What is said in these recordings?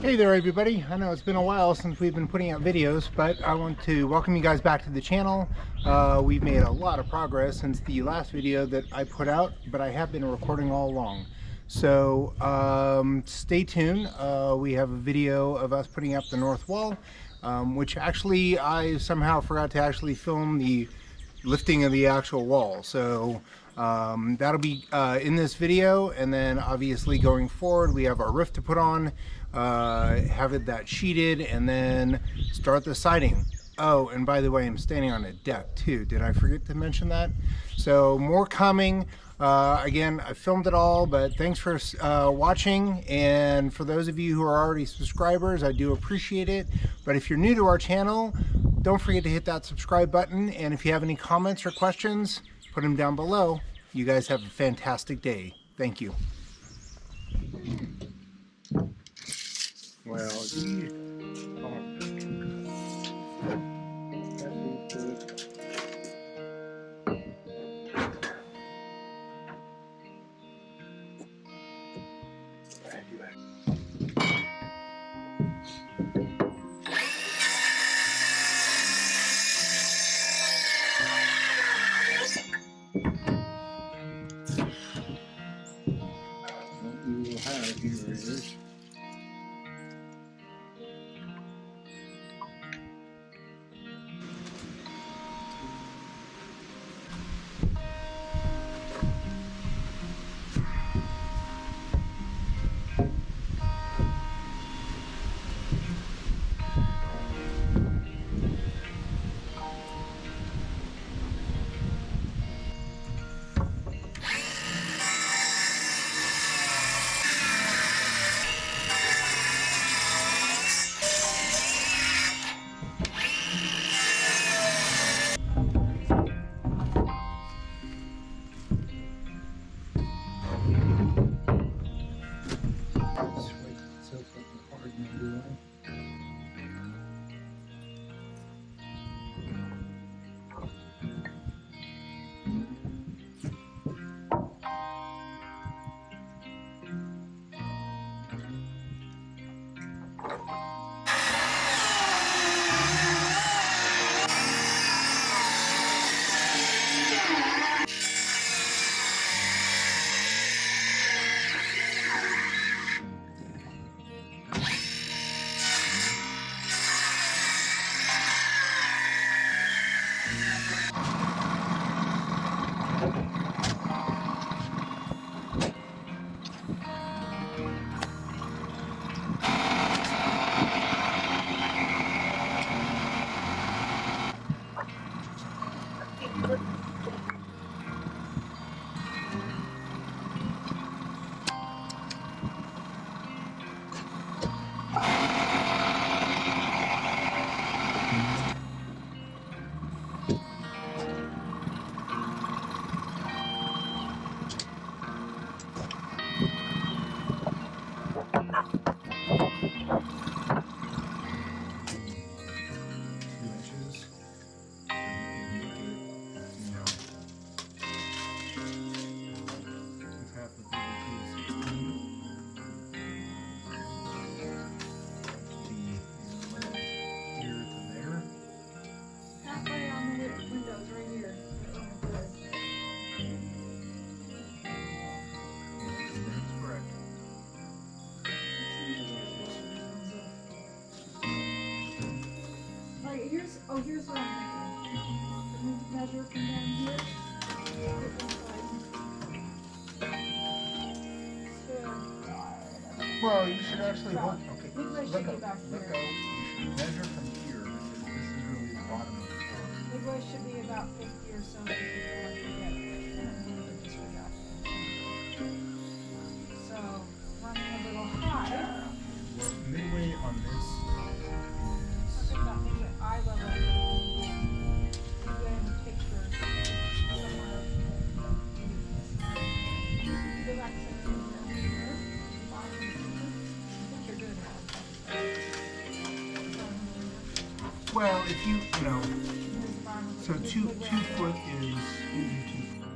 Hey there everybody, I know it's been a while since we've been putting out videos, but I want to welcome you guys back to the channel. We've made a lot of progress since the last video that I put out, but I have been recording all along. So stay tuned. We have a video of us putting up the north wall, which actually I somehow forgot to actually film the lifting of the actual wall. So that'll be in this video, and then obviously going forward we have our roof to put on, have it that sheeted, and then start the siding. Oh, and by the way, I'm standing on a deck too. Did I forget to mention that? So more coming. Again, I filmed it all, but thanks for watching. And for those of you who are already subscribers, I do appreciate it. But if you're new to our channel, don't forget to hit that subscribe button. And if you have any comments or questions, put them down below. You guys have a fantastic day. Thank you. Well, here's what I'm thinking. Measure from down here. well, you should actually hold. Okay, look go. Back look here. go. You should measure from here because this is really the bottom of the floor. Midway should be about 50 or so feet before I forget it. So running a little high. Well, midway on this is about maybe at eye level. Midway in the picture somewhere. Go back to here. I think you're good. well, if you know, so 2 foot is 2 foot.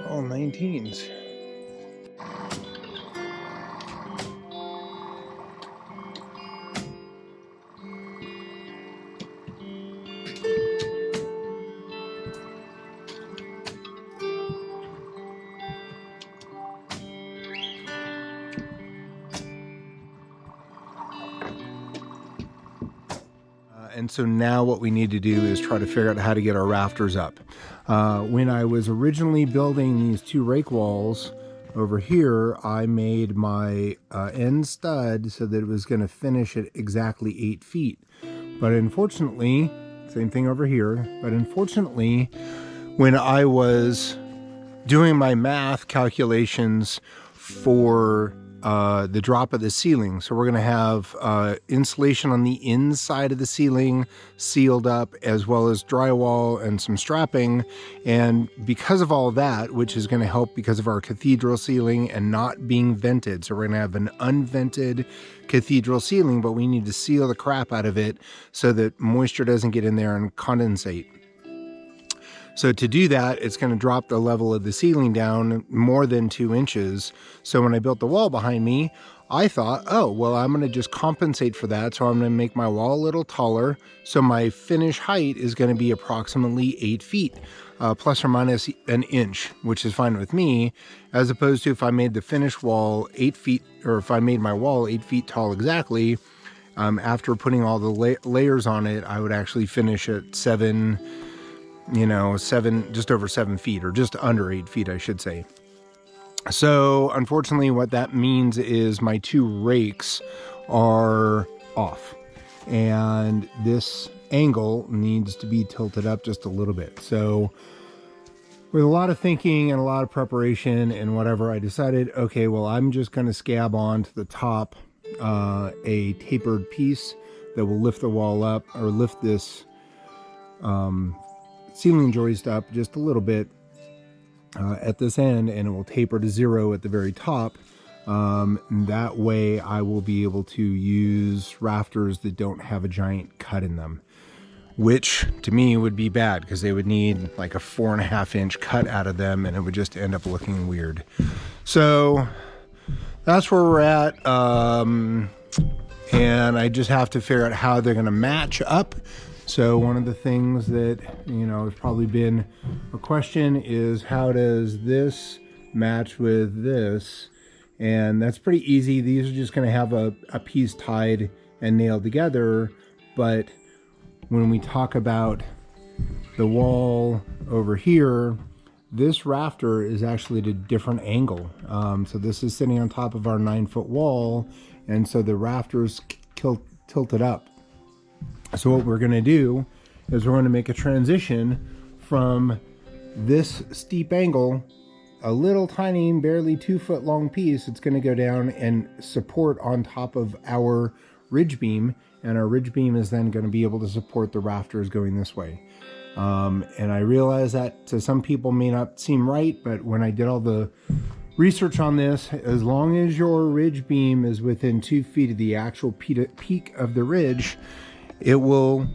All 19s. And so now what we need to do is try to figure out how to get our rafters up. When I was originally building these two rake walls over here, I made my end stud so that it was going to finish at exactly 8 feet. But unfortunately, same thing over here, but unfortunately, when I was doing my math calculations for the drop of the ceiling. So we're going to have insulation on the inside of the ceiling sealed up, as well as drywall and some strapping. And because of all that, which is going to help because of our cathedral ceiling and not being vented. So we're going to have an unvented cathedral ceiling, but we need to seal the crap out of it so that moisture doesn't get in there and condensate. So to do that, it's going to drop the level of the ceiling down more than 2 inches. So when I built the wall behind me, I thought, oh, well, I'm going to just compensate for that. So I'm going to make my wall a little taller. So my finish height is going to be approximately 8 feet, plus or minus an inch, which is fine with me, as opposed to if I made the finished wall 8 feet, or if I made my wall 8 feet tall exactly, after putting all the layers on it, I would actually finish at just over 7 feet, or just under 8 feet, I should say. So unfortunately, what that means is my 2 rakes are off, and this angle needs to be tilted up just a little bit. So with a lot of thinking and a lot of preparation and whatever, I decided, okay, well, I'm just going to scab on to the top a tapered piece that will lift the wall up, or lift this ceiling joist up just a little bit at this end, and it will taper to 0 at the very top, That way I will be able to use rafters that don't have a giant cut in them, which to me would be bad because they would need like a 4.5 inch cut out of them and it would just end up looking weird. So that's where we're at. And I just have to figure out how they're going to match up. So one of the things that, you know, has probably been a question is how does this match with this? And that's pretty easy. These are just going to have a piece tied and nailed together. But when we talk about the wall over here, this rafter is actually at a different angle. So this is sitting on top of our 9-foot wall, and so the rafters tilted up. So what we're going to do is we're going to make a transition from this steep angle, a little tiny, barely 2-foot long piece. It's going to go down and support on top of our ridge beam, and our ridge beam is then going to be able to support the rafters going this way. And I realize that to some people may not seem right, but when I did all the research on this, as long as your ridge beam is within 2 feet of the actual peak of the ridge, it will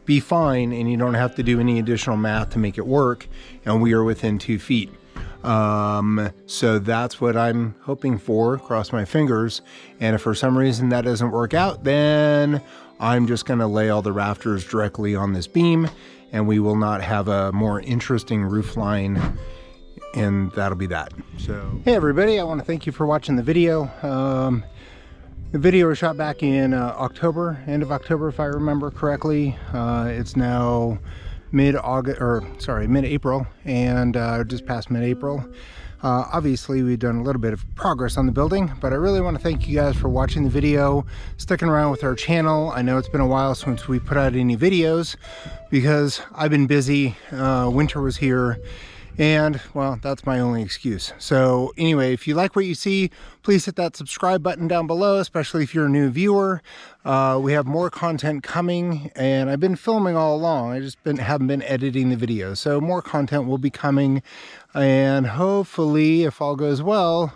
be fine and you don't have to do any additional math to make it work, and we are within 2 feet. So that's what I'm hoping for, cross my fingers. And if for some reason that doesn't work out, then I'm just going to lay all the rafters directly on this beam and we will not have a more interesting roof line, and that'll be that. So hey everybody, I want to thank you for watching the video. The video was shot back in October, end of October if I remember correctly. It's now mid-April, and just past mid-April. Obviously we've done a little bit of progress on the building, but I really want to thank you guys for watching the video, sticking around with our channel. I know it's been a while since we put out any videos because I've been busy. Winter was here, and well, that's my only excuse. So anyway, if you like what you see, please hit that subscribe button down below, especially if you're a new viewer. We have more content coming, and I've been filming all along. I just haven't been editing the videos, so more content will be coming. And hopefully, if all goes well,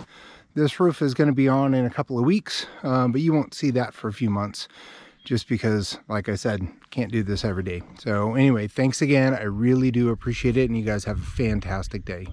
this roof is going to be on in a couple of weeks, but you won't see that for a few months, just because, like I said, can't do this every day. So anyway, thanks again. I really do appreciate it, and you guys have a fantastic day.